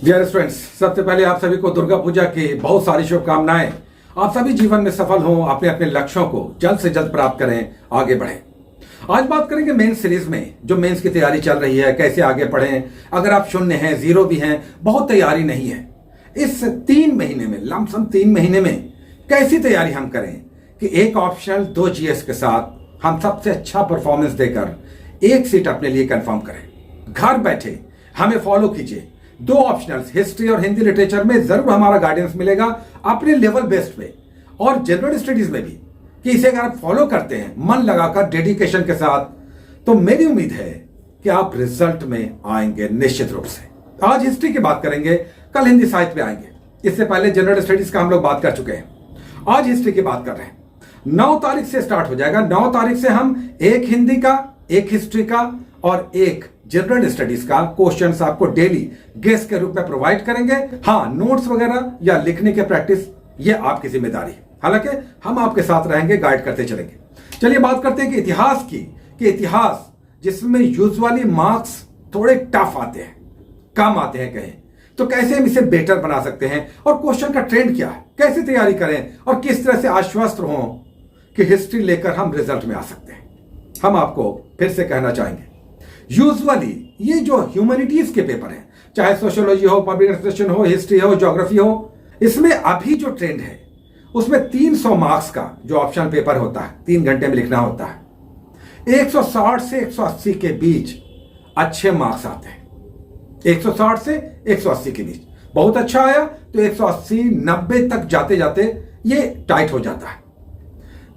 Dear students, सबसे पहले आप सभी को दुर्गा पूजा की बहुत सारी शुभकामनाएं। आप सभी जीवन में सफल हों, अपने अपने लक्ष्यों को जल्द से जल्द प्राप्त करें, आगे बढ़ें। आज बात करेंगे मेंस सीरीज में, जो मेंस की तैयारी चल रही है, कैसे आगे बढ़ें। अगर आप शून्य हैं, जीरो भी हैं, बहुत तैयारी नहीं है, इस 3 महीने में, लमसम 3 महीने में कैसी तैयारी हम करें कि एक ऑप्शनल 2 जीएस के साथ हम सबसे अच्छा परफॉर्मेंस देकर एक सीट अपने लिए कंफर्म करें। घर बैठे हमें फॉलो कीजिए। 2 ऑप्शनल्स, हिस्ट्री और हिंदी लिटरेचर में जरूर हमारा गाइडेंस मिलेगा अपने लेवल बेस्ड पे, और जनरल स्टडीज में भी, कि इसे अगर आप फॉलो करते हैं मन लगाकर, डेडिकेशन के साथ, तो मेरी उम्मीद है कि आप रिजल्ट में आएंगे निश्चित रूप से। आज हिस्ट्री की बात करेंगे, कल हिंदी साहित्य पे आएंगे। इससे पहले जनरल स्टडीज का हम लोग बात कर चुके हैं, आज हिस्ट्री की बात कर रहे हैं। 9 तारीख से स्टार्ट हो जाएगा। 9 तारीख से हम एक हिंदी का, एक हिस्ट्री का और एक जनरल स्टडीज का क्वेश्चंस आपको डेली गेस्ट के रूप में प्रोवाइड करेंगे। हाँ, नोट्स वगैरह या लिखने के प्रैक्टिस ये आपकी जिम्मेदारी है, हालांकि हम आपके साथ रहेंगे, गाइड करते चलेंगे। चलिए बात करते हैं कि इतिहास की, कि इतिहास जिसमें यूजुअली मार्क्स थोड़े टफ आते हैं, कम आते हैं कहें, तो कैसे हम इसे बेटर बना सकते हैं, और क्वेश्चन का ट्रेंड क्या है, कैसे तैयारी करें, और किस तरह से आश्वस्त हों कि हिस्ट्री लेकर हम रिजल्ट में आ सकते हैं। हम आपको फिर से कहना चाहेंगे, यूजुअली ये जो ह्यूमैनिटीज के पेपर हैं, चाहे सोशियोलॉजी हो, पब्लिक एडमिनिस्ट्रेशन हो, हिस्ट्री हो, ज्योग्राफी हो, इसमें अभी जो ट्रेंड है उसमें 300 मार्क्स का जो ऑप्शनल पेपर होता है, 3 घंटे में लिखना होता है। 160 से 180 के बीच अच्छे मार्क्स आते हैं। 160 से 180 के बीच बहुत अच्छा आया तो 180 90 तक जाते जाते ये टाइट हो जाता है।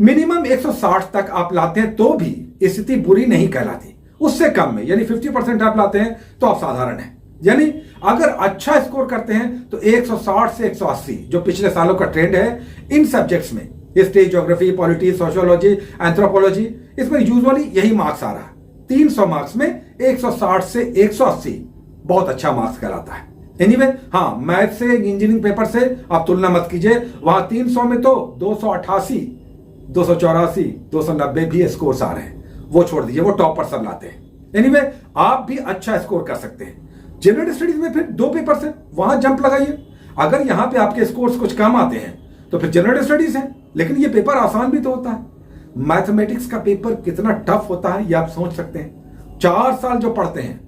मिनिमम 160 तक आप लाते हैं तो भी स्थिति बुरी नहीं कहलाती। उससे कम में, यानी 50% आप लाते हैं तो आप साधारण हैं। यानी अगर अच्छा स्कोर करते हैं तो 160 से 180 जो पिछले सालों का ट्रेंड है इन सब्जेक्ट्स में, history, geography, politics, sociology, anthropology, इसमें यूजुअली यही मार्क्स आ रहा है। 300 मार्क्स में 160 से 180 बहुत अच्छा मार्क्स कहलाता है। एनीवे, हाँ, मैथ से, इंजीनियरिंग पेपर से आप तुलना मत कीजिए। वहां 300 में तो 288, 284, 290 भी स्कोर्स आ रहे हैं, वो छोड़ दीजिए, वो टॉपर सब लाते हैं। एनीवे, आप भी अच्छा स्कोर कर सकते हैं। जनरल स्टडीज में फिर 2 पेपर है, वहां जंप लगाइए। अगर यहां पे आपके स्कोर्स कुछ कम आते हैं तो फिर जनरल स्टडीज है, लेकिन ये पेपर आसान भी तो होता है। मैथमेटिक्स का पेपर कितना टफ होता है ये आप सोच सकते हैं। 4 साल जो पढ़ते हैं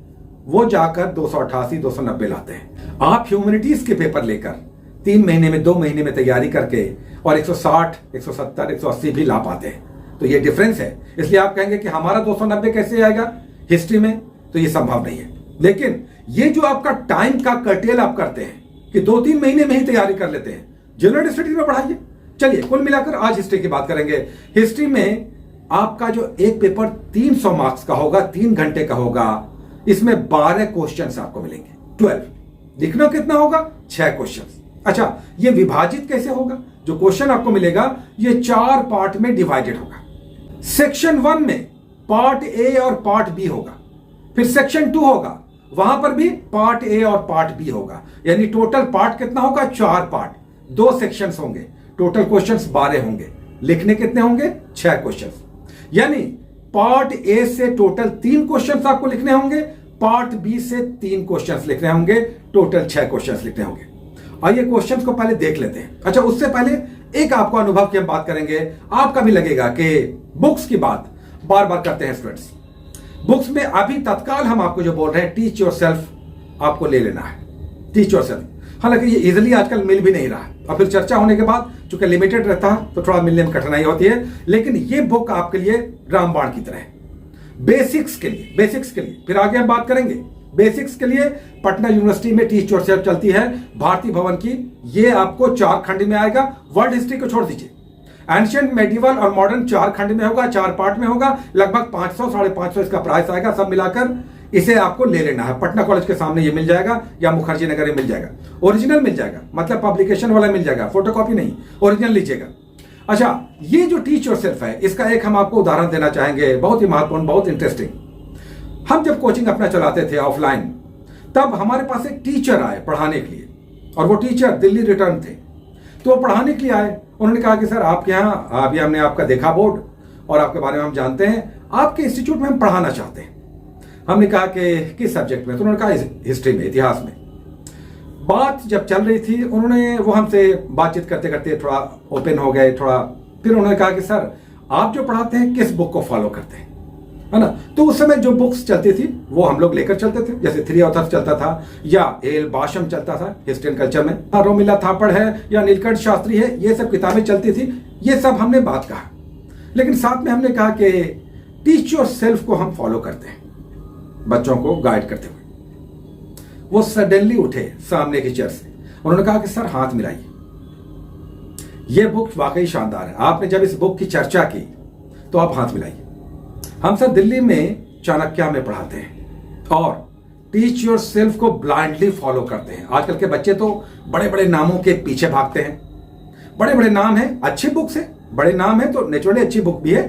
वो जाकर 288, 290 लाते हैं। आप ह्यूमैनिटीज के पेपर लेकर 3 महीने में, 2 महीने में तैयारी करके और 160, 170, 180 भी ला पाते हैं। तो ये डिफरेंस है। इसलिए आप कहेंगे कि हमारा 290 कैसे आएगा हिस्ट्री में, तो ये संभव नहीं है। लेकिन ये जो आपका टाइम का कर्टेल आप करते हैं कि 2-3 महीने में ही तैयारी कर लेते हैं, जनरल स्टडीज में बढ़ाइए। चलिए कुल मिलाकर आज हिस्ट्री की बात करेंगे। हिस्ट्री में आपका जो एक पेपर 300 मार्क्स का होगा, 3 घंटे का होगा, इसमें 12 क्वेश्चन आपको मिलेंगे। 12 लिखना कितना होगा? 6 क्वेश्चन। अच्छा, ये विभाजित कैसे होगा? जो क्वेश्चन आपको मिलेगा ये 4 पार्ट में डिवाइडेड होगा। सेक्शन 1 में पार्ट ए और पार्ट बी होगा, फिर सेक्शन 2 होगा, वहां पर भी पार्ट ए और पार्ट बी होगा। यानी टोटल पार्ट कितना होगा? 4 पार्ट, 2 सेक्शंस होंगे, टोटल क्वेश्चंस 12 होंगे। लिखने कितने होंगे? 6 क्वेश्चंस। यानी पार्ट ए से टोटल 3 क्वेश्चंस आपको लिखने होंगे, पार्ट बी से 3 क्वेश्चंस लिखने होंगे, टोटल 6 क्वेश्चंस लिखने होंगे। आइए क्वेश्चंस को पहले देख लेते हैं। अच्छा, उससे पहले एक आपको अनुभव की हम बात करेंगे। आपका भी लगेगा कि बुक्स की बात बार बार करते हैं स्टूडेंट्स। बुक्स में अभी तत्काल हम आपको जो बोल रहे हैं, टीच योरसेल्फ आपको ले लेना है। टीच योरसेल्फ, हालांकि ये इजीली आजकल मिल भी नहीं रहा, और फिर चर्चा होने के बाद चूंकि लिमिटेड रहता है तो थोड़ा मिलने में कठिनाई होती है, लेकिन ये बुक आपके लिए रामबाण की तरह है। बेसिक्स के लिए फिर आगे हम बात करेंगे। बेसिक्स के लिए पटना यूनिवर्सिटी में टीच योरसेल्फ चलती है, भारती भवन की। ये आपको 4 खंड में आएगा। वर्ल्ड हिस्ट्री को छोड़ दीजिए, एंशिएंट, मेडिवल और मॉडर्न 4 खंड में होगा, 4 पार्ट में होगा। लगभग 500, 550 इसका प्राइस आएगा। सब मिलाकर इसे आपको ले लेना है। पटना कॉलेज के सामने ये मिल जाएगा, या मुखर्जी नगर में मिल जाएगा। ओरिजिनल मिल जाएगा, मतलब पब्लिकेशन वाला मिल जाएगा, फोटोकॉपी नहीं, ओरिजिनल लीजिएगा। अच्छा, ये जो टीच योरसेल्फ है, इसका एक हम आपको उदाहरण देना चाहेंगे, बहुत ही महत्वपूर्ण, बहुत इंटरेस्टिंग। हम जब कोचिंग अपना चलाते थे ऑफलाइन, तब हमारे पास एक टीचर आए पढ़ाने के लिए, और वो टीचर दिल्ली रिटर्न थे। तो वो पढ़ाने के लिए आए। उन्होंने कहा कि सर आपके यहाँ, अभी हमने आपका देखा बोर्ड और आपके बारे में हम जानते हैं, आपके इंस्टीट्यूट में हम पढ़ाना चाहते हैं। हमने कहा कि किस सब्जेक्ट में? तो उन्होंने कहा हिस्ट्री में, इतिहास में। बात जब चल रही थी, उन्होंने वो हमसे बातचीत करते करते थोड़ा ओपन हो गए थोड़ा। फिर उन्होंने कहा कि सर आप जो पढ़ाते हैं किस बुक को फॉलो करते हैं, है ना। तो उस समय जो बुक्स चलती थी वो हम लोग लेकर चलते थे, जैसे थ्री ऑथर्स चलता था या एल बाशम चलता था हिस्ट्री एंड कल्चर में, रोमिला थापड़ है या नीलकंठ शास्त्री है, ये सब किताबें चलती थी। ये सब हमने बात कहा, लेकिन साथ में हमने कहा कि टीच योर सेल्फ को हम फॉलो करते हैं बच्चों को गाइड करते हुए। वो सडनली उठे सामने की चेयर से, उन्होंने कहा कि सर हाथ मिलाइए, ये बुक वाकई शानदार है, आपने जब इस बुक की चर्चा की तो आप हाथ मिलाइए। हम सर दिल्ली में चाणक्य में पढ़ाते हैं और टीच योर सेल्फ को ब्लाइंडली फॉलो करते हैं। आजकल के बच्चे तो बड़े बड़े नामों के पीछे भागते हैं, बड़े बड़े नाम हैं, अच्छी बुक्स है, बड़े नाम है तो नेचुरली अच्छी बुक भी है,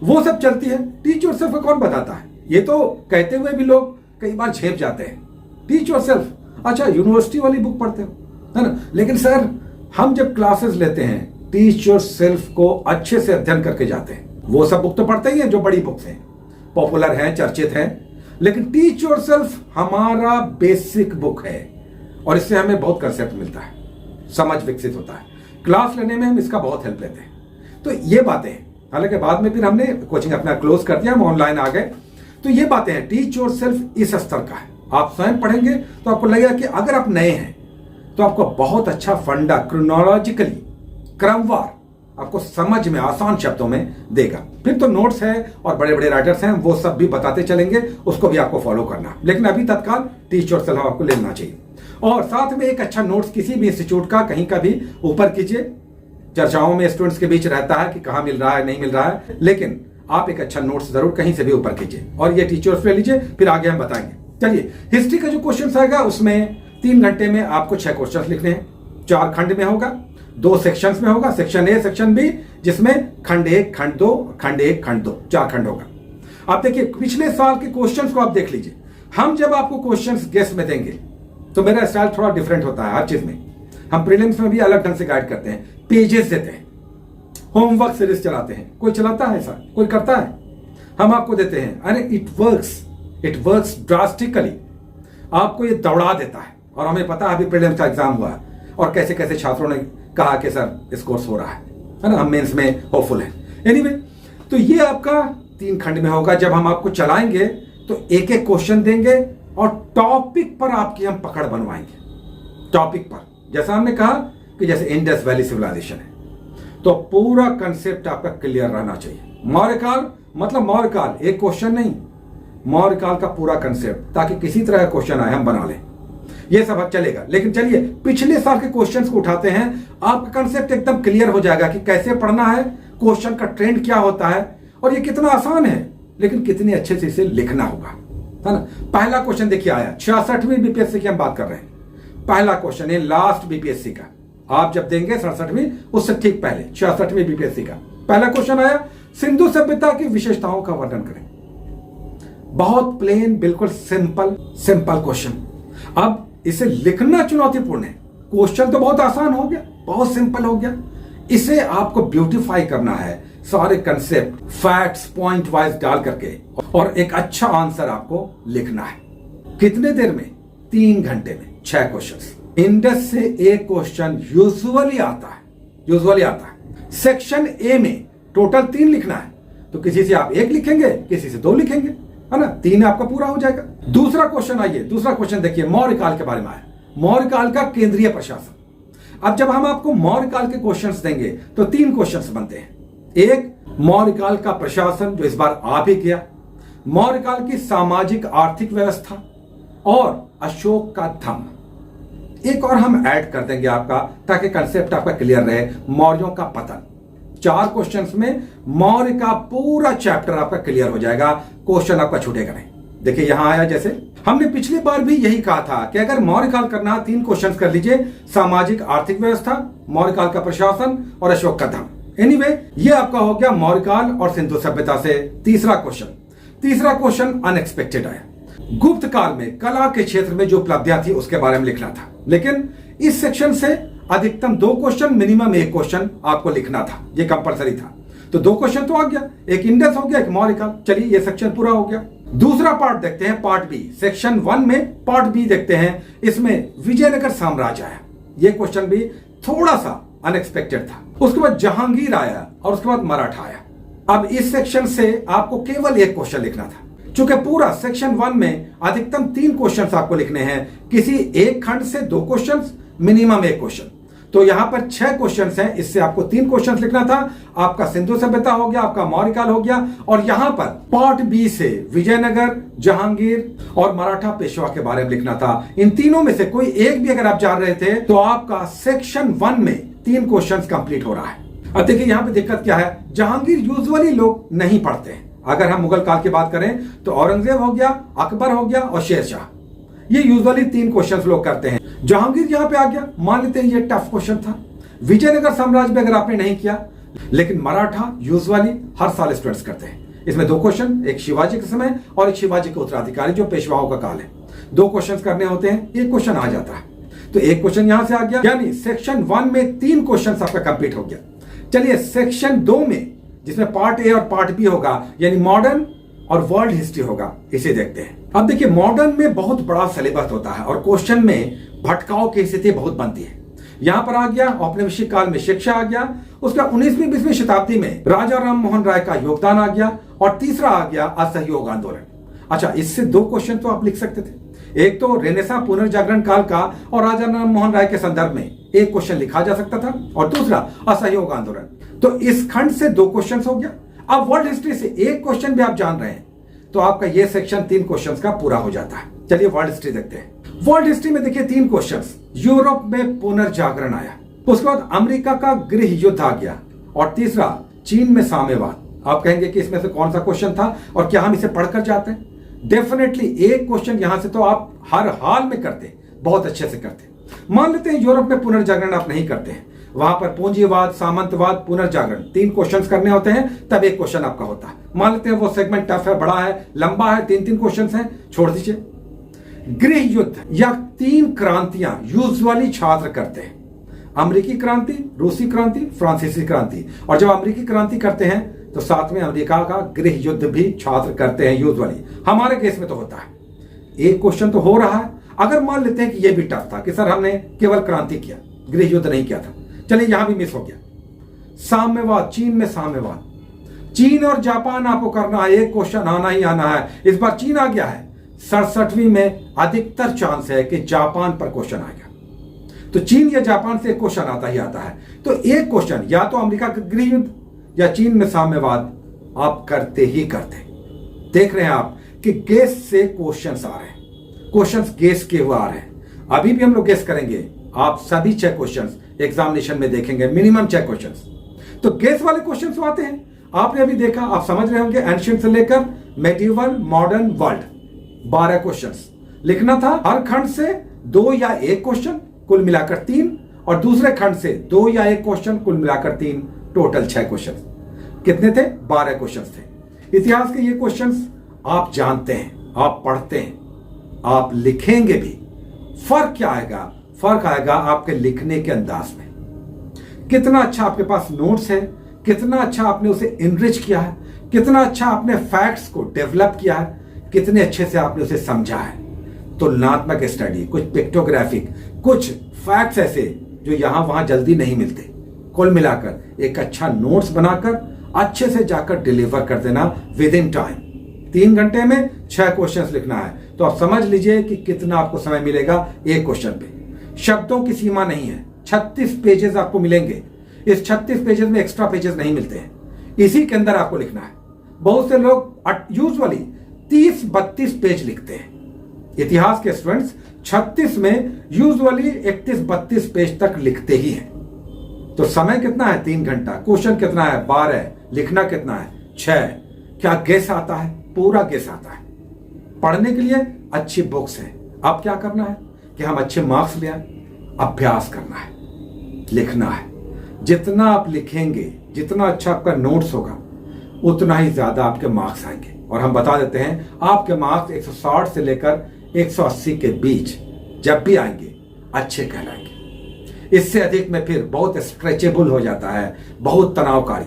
वो सब चलती है। टीच योर सेल्फ को कौन बताता है? ये तो कहते हुए भी लोग कई बार झेप जाते हैं। टीच योर सेल्फ, अच्छा यूनिवर्सिटी वाली बुक पढ़ते हो, है ना। लेकिन सर हम जब क्लासेस लेते हैं टीच योर सेल्फ को अच्छे से अध्ययन करके जाते हैं। वो सब बुक तो पढ़ते ही हैं जो बड़ी बुक्स हैं, पॉपुलर हैं, चर्चित हैं, लेकिन टीच योर सेल्फ हमारा बेसिक बुक है और इससे हमें बहुत कंसेप्ट मिलता है, समझ विकसित होता है। क्लास लेने में हम इसका बहुत हेल्प लेते हैं। तो ये बातें, हालांकि बाद में फिर हमने कोचिंग अपना क्लोज कर दिया, हम ऑनलाइन आ गए। तो ये बातें हैं, टीच योर सेल्फ इस स्तर का है। आप स्वयं पढ़ेंगे तो आपको लगेगा कि अगर आप नए हैं तो आपको बहुत अच्छा फंडा क्रोनोलॉजिकली क्रमवार आपको समझ में आसान शब्दों में देगा। फिर तो नोट्स है और बड़े बड़े राइटर्स हैं, वो सब भी बताते चलेंगे, उसको भी आपको फॉलो करना। लेकिन अभी तत्काल टीच योर सेल्फ आपको लेना चाहिए और साथ में एक अच्छा नोट्स किसी भी इंस्टीट्यूट का कहीं का भी ऊपर कीजिए। चर्चाओं में स्टूडेंट्स के बीच रहता है कि कहाँ मिल रहा है नहीं मिल रहा है, लेकिन आप एक अच्छा नोट्स जरूर कहीं से भी ऊपर कीजिए और ये टीच योर सेल्फ ले लीजिए, फिर आगे हम बताएंगे। चलिए, हिस्ट्री का जो क्वेश्चन आएगा उसमें 3 घंटे में आपको 6 क्वेश्चन लिखने हैं। 4 खंड में होगा, 2 सेक्शंस में होगा, सेक्शन ए सेक्शन बी, जिसमें खंड 1 खंड 2 खंड 1 खंड 2 4 खंड होगा। आप देखिए पिछले साल के क्वेश्चंस को आप देख लीजिए। हम जब आपको क्वेश्चंस गेस्ट में देंगे तो मेरा स्टाइल थोड़ा डिफरेंट होता है हर चीज में। हम प्रीलिम्स में भी अलग ढंग से गाइड करते हैं, पेजेस देते हैं, होमवर्क सीरीज चलाते हैं। कोई चलाता है ऐसा? कोई करता है? हम आपको देते हैं। अरे इट वर्क्स ड्रास्टिकली, आपको ये दौड़ा देता है। और हमें पता है अभी प्रीलिम्स का एग्जाम हुआ है और कैसे कैसे छात्रों ने कहा कि सर इस कोर्स हो रहा है ना, हम मेंस में होपफुल हैं। एनीवे, तो ये आपका 3 खंड में होगा। जब हम आपको चलाएंगे तो एक एक क्वेश्चन देंगे और टॉपिक पर आपकी हम पकड़ बनवाएंगे। टॉपिक पर, जैसा हमने कहा कि जैसे इंडस वैली सिविलाइजेशन है तो पूरा कंसेप्ट आपका क्लियर रहना चाहिए। मौर्यकाल मतलब मौर्यकाल, एक क्वेश्चन नहीं, मौर्यकाल का पूरा कंसेप्ट, ताकि किसी तरह का क्वेश्चन आए हम बना लें। ये सब अब चलेगा। लेकिन चलिए पिछले साल के क्वेश्चंस को उठाते हैं, आपका कंसेप्ट एकदम क्लियर हो जाएगा कि कैसे पढ़ना है, क्वेश्चन का ट्रेंड क्या होता है और ये कितना आसान है, लेकिन कितने अच्छे से इसे लिखना होगा, है ना। पहला क्वेश्चन देखिए आया, 66वीं बीपीएससी की हम बात कर रहे हैं। पहला क्वेश्चन है लास्ट बीपीएससी का, आप जब देंगे 67वीं उससे ठीक पहले 66वीं बीपीएससी का पहला क्वेश्चन आया, सिंधु सभ्यता की विशेषताओं का वर्णन करें। बहुत प्लेन, बिल्कुल सिंपल क्वेश्चन। अब इसे लिखना चुनौतीपूर्ण है। क्वेश्चन तो बहुत आसान हो गया, बहुत सिंपल हो गया, इसे आपको ब्यूटीफाई करना है, सारे कंसेप्ट फैक्ट्स पॉइंट वाइज डाल करके, और एक अच्छा आंसर आपको लिखना है। कितने देर में? 3 घंटे में 6 क्वेश्चन। इंडस से एक क्वेश्चन यूजुअली आता है। सेक्शन ए में टोटल 3 लिखना है, तो किसी से आप 1 लिखेंगे, किसी से 2 लिखेंगे, है ना, 3 आपका पूरा हो जाएगा। दूसरा क्वेश्चन आइए, दूसरा क्वेश्चन देखिए, मौर्यकाल के बारे में आया, मौर्यकाल का केंद्रीय प्रशासन। अब जब हम आपको मौर्यकाल के क्वेश्चंस देंगे तो 3 क्वेश्चंस बनते हैं। एक, मौर्यकाल का प्रशासन जो इस बार आप ही किया, मौर्यकाल की सामाजिक आर्थिक व्यवस्था और अशोक का धम्म। एक और हम ऐड कर देंगे आपका, ताकि कंसेप्ट आपका क्लियर रहे, मौर्यों का पतन। 4 क्वेश्चंस में मौर्य का पूरा चैप्टर आपका क्लियर हो जाएगा, क्वेश्चन आपका छूटेगा नहीं। देखिए यहां आया, जैसे हमने पिछली बार भी यही कहा था कि अगर मौर्यकाल करना 3 क्वेश्चन कर लीजिए, सामाजिक आर्थिक व्यवस्था, मौर्यकाल का प्रशासन और अशोक का धम्म। एनीवे, ये आपका हो गया मौर्यकाल और सिंधु सभ्यता से। तीसरा क्वेश्चन अनएक्सपेक्टेड आया, गुप्त काल में कला के क्षेत्र में जो उपलब्धियां थी उसके बारे में लिखना था। लेकिन इस सेक्शन से अधिकतम 2 क्वेश्चन, मिनिमम 1 क्वेश्चन आपको लिखना था, ये कंपलसरी था। तो 2 क्वेश्चन तो आ गया, एक इंडेक्स हो गया, एक मॉलिक्यूल। चलिए ये सेक्शन पूरा हो गया। दूसरा पार्ट देखते हैं, पार्ट बी। सेक्शन 1 में पार्ट बी देखते हैं। इसमें विजयनगर साम्राज्य आया। ये क्वेश्चन भी थोड़ा सा अनएक्सपेक्टेड था। उसके बाद जहांगीर आया और उसके बाद मराठा आया। अब इस सेक्शन से आपको केवल एक क्वेश्चन लिखना था। चूंकि पूरा सेक्शन 1 में अधिकतम 3 क्वेश्चन आपको लिखने हैं, किसी एक खंड से 2 क्वेश्चन, मिनिमम 1 क्वेश्चन। तो यहां पर 6 क्वेश्चन हैं, इससे आपको 3 क्वेश्चन लिखना था। आपका सिंधु सभ्यता हो गया, आपका मौर्यकाल हो गया, और यहां पर पार्ट बी से विजयनगर, जहांगीर और मराठा पेशवा के बारे में लिखना था। इन तीनों में से कोई एक भी अगर आप जान रहे थे तो आपका सेक्शन 1 में 3 क्वेश्चन कंप्लीट हो रहा है। अब देखिए यहां पे दिक्कत क्या है, जहांगीर यूजुअली लोग नहीं पढ़ते हैं। अगर हम मुगल काल की बात करें तो औरंगजेब हो गया, अकबर हो गया और शेरशाह, ये यूजुअली 3 क्वेश्चंस लोग करते हैं। जहांगीर यहां पे आ गया, मान लेते हैं ये टफ क्वेश्चन था। विजयनगर साम्राज्य में अगर आपने नहीं किया, लेकिन मराठा यूजुअली हर साल स्टूडेंट्स करते हैं। इसमें 2 क्वेश्चन, एक शिवाजी के समय और एक शिवाजी के उत्तराधिकारी जो पेशवाओं का काल है। 2 क्वेश्चन करने होते हैं, 1 क्वेश्चन आ जाता है, तो 1 क्वेश्चन यहां से आ गया, यानी सेक्शन 1 में 3 क्वेश्चन आपका कंप्लीट हो गया। चलिए सेक्शन 2 में, जिसमें पार्ट ए और पार्ट बी होगा, यानी मॉडर्न और वर्ल्ड हिस्ट्री होगा, इसे देखते हैं। अब देखिए मॉडर्न में बहुत बड़ा सिलेबस होता है और क्वेश्चन में भटकाव की स्थिति बहुत बनती है। यहां पर आ गया औपनिवेशिक काल में शिक्षा आ गया, उसका 19वीं 20वीं शताब्दी में राजा राम मोहन राय का योगदान आ गया, और तीसरा आ गया असहयोग आंदोलन। अच्छा, इससे 2 क्वेश्चन तो आप लिख सकते थे। एक तो रेनेसां पुनर्जागरण काल का और राजा राम मोहन राय के संदर्भ में 1 क्वेश्चन लिखा जा सकता था, और दूसरा असहयोग आंदोलन। तो इस खंड से 2 क्वेश्चन हो गया। अब वर्ल्ड हिस्ट्री से 1 क्वेश्चन भी आप जान रहे हैं तो आपका ये सेक्शन 3 क्वेश्चन का पूरा हो जाता है। चलिए वर्ल्ड हिस्ट्री देखते हैं। वर्ल्ड हिस्ट्री में देखिए 3 क्वेश्चन। यूरोप में पुनर्जागरण आया, उसके बाद अमेरिका का गृह युद्ध आ गया, और तीसरा चीन में साम्यवाद। आप कहेंगे कि इसमें से कौन सा क्वेश्चन था और क्या हम इसे पढ़कर जाते हैं? डेफिनेटली 1 क्वेश्चन यहां से तो आप हर हाल में करते, बहुत अच्छे से करते। मान लेते हैं यूरोप में पुनर्जागरण आप नहीं करते हैं, वहां पर पूंजीवाद, सामंतवाद, पुनर्जागरण 3 क्वेश्चन करने होते हैं, तब 1 क्वेश्चन आपका होता है। मान लेते हैं वो सेगमेंट टफ है, बड़ा है, लंबा है, 3 क्वेश्चन हैं, छोड़ दीजिए। गृह युद्ध या 3 क्रांतियां यूजुअली छात्र करते हैं, अमेरिकी क्रांति, रूसी क्रांति, फ्रांसीसी क्रांति। और जब अमेरिकी क्रांति करते हैं तो साथ में अमेरिका का गृह युद्ध भी छात्र करते हैं यूजुअली। हमारे केस में तो होता है। 1 क्वेश्चन तो हो रहा है। अगर मान लेते हैं कि यह भी टफ था कि सर हमने केवल क्रांति किया, गृह युद्ध नहीं किया था, चलिए यहां भी मिस हो गया। साम्यवाद, चीन में साम्यवाद, चीन और जापान आपको करना है, 1 क्वेश्चन आना ही आना है। इस बार चीन आ गया है, 67वीं में अधिकतर चांस है कि जापान पर क्वेश्चन आएगा। तो चीन या जापान से 1 क्वेश्चन आता ही आता है। तो 1 क्वेश्चन या तो अमेरिका का गृह युद्ध या चीन में साम्यवाद आप करते ही करते। देख रहे हैं आप कि गेस से क्वेश्चंस आ रहे हैं, क्वेश्चंस गेस के हुए आ रहे हैं। अभी भी हम लोग गेस करेंगे, आप सभी 6 क्वेश्चंस एग्जामिनेशन में देखेंगे, मिनिमम 6 क्वेश्चंस। तो गेस वाले क्वेश्चंस आते हैं। आपने अभी देखा, आप समझ रहे होंगे, एंशिएंट से लेकर मेडिवल, मॉडर्न, वर्ल्ड, 12 क्वेश्चंस लिखना था। हर खंड से 2 या 1 क्वेश्चन, कुल मिलाकर 3, और दूसरे खंड से 2 या 1 क्वेश्चन, कुल मिलाकर 3, टोटल 6 क्वेश्चन। कितने थे? 12 क्वेश्चन थे। इतिहास के ये क्वेश्चंस आप जानते हैं, आप पढ़ते हैं, आप लिखेंगे भी। फर्क क्या आएगा? फर्क आएगा आपके लिखने के अंदाज में। कितना अच्छा आपके पास नोट्स है, कितना अच्छा आपने उसे इनरिच किया है, कितना अच्छा आपने फैक्ट्स को डेवलप किया है, कितने अच्छे से आपने उसे समझा है। तुलनात्मक स्टडी, कुछ पिक्टोग्राफिक, कुछ फैक्ट्स ऐसे जो यहां वहां जल्दी नहीं मिलते। कुल मिलाकर एक अच्छा नोट्स बनाकर अच्छे से जाकर डिलीवर कर देना विद इन टाइम। 3 घंटे में 6 क्वेश्चंस लिखना है, तो आप समझ लीजिए कि कितना आपको समय मिलेगा 1 क्वेश्चन पे। शब्दों की सीमा नहीं है, 36 पेजेस आपको मिलेंगे। इस 36 पेजेस में एक्स्ट्रा पेजेस नहीं मिलते हैं, इसी के अंदर आपको लिखना है। बहुत से लोग यूजुअली 30-32 पेज लिखते हैं। इतिहास के स्टूडेंट्स 36 में यूजुअली 31-32 पेज तक लिखते ही हैं। तो समय कितना है? 3 घंटा। क्वेश्चन कितना है? 12। लिखना कितना है? 6। क्या गेस आता है? पूरा गेस आता है। पढ़ने के लिए अच्छी बुक्स है। अब क्या करना है कि हम अच्छे मार्क्स ले आए? अभ्यास करना है, लिखना है। जितना आप लिखेंगे, जितना अच्छा आपका नोट्स होगा, उतना ही ज्यादा आपके मार्क्स आएंगे। और हम बता देते हैं, आपके मार्क्स 160 से लेकर 180 के बीच जब भी आएंगे, अच्छे कहलाएंगे। इससे अधिक में फिर बहुत स्ट्रेचेबल हो जाता है, बहुत तनावकारी।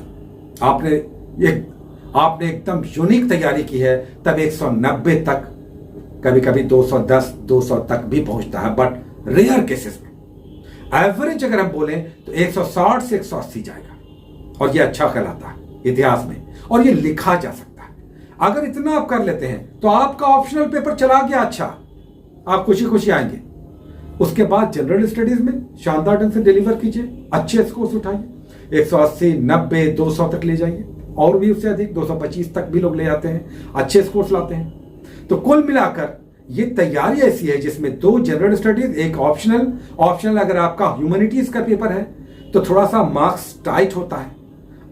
आपने एकदम यूनिक तैयारी की है, तब 190 तक, कभी कभी 210 200 तक भी पहुंचता है, बट रेयर केसेस में। एवरेज अगर हम बोलें तो 160 से 180 जाएगा, और ये अच्छा कहलाता है इतिहास में, और ये लिखा जा सकता है। अगर इतना आप कर लेते हैं तो आपका ऑप्शनल पेपर चला गया, अच्छा, आप खुशी खुशी आएंगे। उसके बाद जनरल स्टडीज में शानदार ढंग से डिलीवर कीजिए, अच्छे स्कोर्स उठाइए, 180 90 200 तक ले जाइए, और भी उससे अधिक 225 तक भी लोग ले जाते हैं, अच्छे स्कोर्स लाते हैं। तो कुल मिलाकर ये तैयारी ऐसी है जिसमें 2 जनरल स्टडीज, एक ऑप्शनल अगर आपका ह्यूमैनिटीज का पेपर है तो थोड़ा सा मार्क्स टाइट होता है,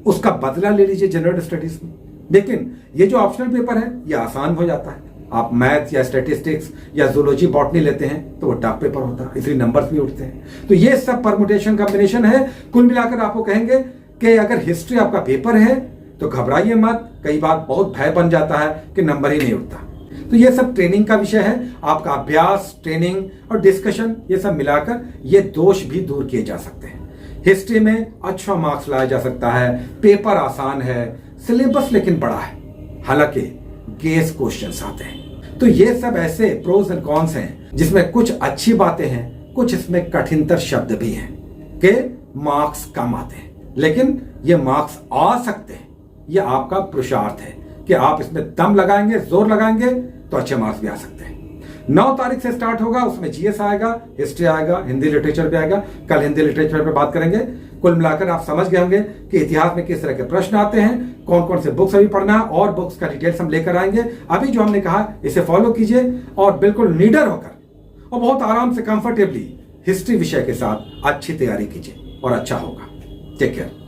उसका बदला ले लीजिए जनरल स्टडीज में। लेकिन ये जो ऑप्शनल पेपर है ये आसान हो जाता है। आप मैथ या स्टैटिस्टिक्स या जूलॉजी बॉटनी लेते हैं तो वो टफ पेपर होता है, इसलिए नंबर्स भी उठते हैं। तो ये सब परमुटेशन कॉम्बिनेशन है। कुल मिलाकर आपको कहेंगे कि अगर हिस्ट्री आपका पेपर है तो घबराइए मत, कई बार बहुत भय बन जाता है कि नंबर ही नहीं उठता। तो ये सब ट्रेनिंग का विषय है, आपका अभ्यास, ट्रेनिंग और डिस्कशन, ये सब मिलाकर ये दोष भी दूर किए जा सकते हैं। हिस्ट्री में अच्छा मार्क्स लाया जा सकता है, पेपर आसान है, सिलेबस लेकिन बड़ा है, हालांकि गेस क्वेश्चंस आते हैं। तो ये सब ऐसे प्रोज एंड कॉन्स हैं जिसमें कुछ अच्छी बातें हैं, कुछ इसमें कठिनतर शब्द भी हैं कि मार्क्स कम आते हैं, लेकिन ये मार्क्स आ सकते हैं। ये आपका पुरुषार्थ है कि आप इसमें दम लगाएंगे, जोर लगाएंगे तो अच्छे मार्क्स भी आ सकते हैं। 9 तारीख से स्टार्ट होगा, उसमें जीएस आएगा, हिस्ट्री आएगा, हिंदी लिटरेचर भी आएगा। कल हिंदी लिटरेचर पे बात करेंगे। कुल मिलाकर आप समझ गए होंगे कि इतिहास में किस तरह के प्रश्न आते हैं, कौन कौन से बुक्स अभी पढ़ना है, और बुक्स का डिटेल्स हम लेकर आएंगे। अभी जो हमने कहा इसे फॉलो कीजिए और बिल्कुल निडर होकर और बहुत आराम से कंफर्टेबली हिस्ट्री विषय के साथ अच्छी तैयारी कीजिए और अच्छा होगा। Take care.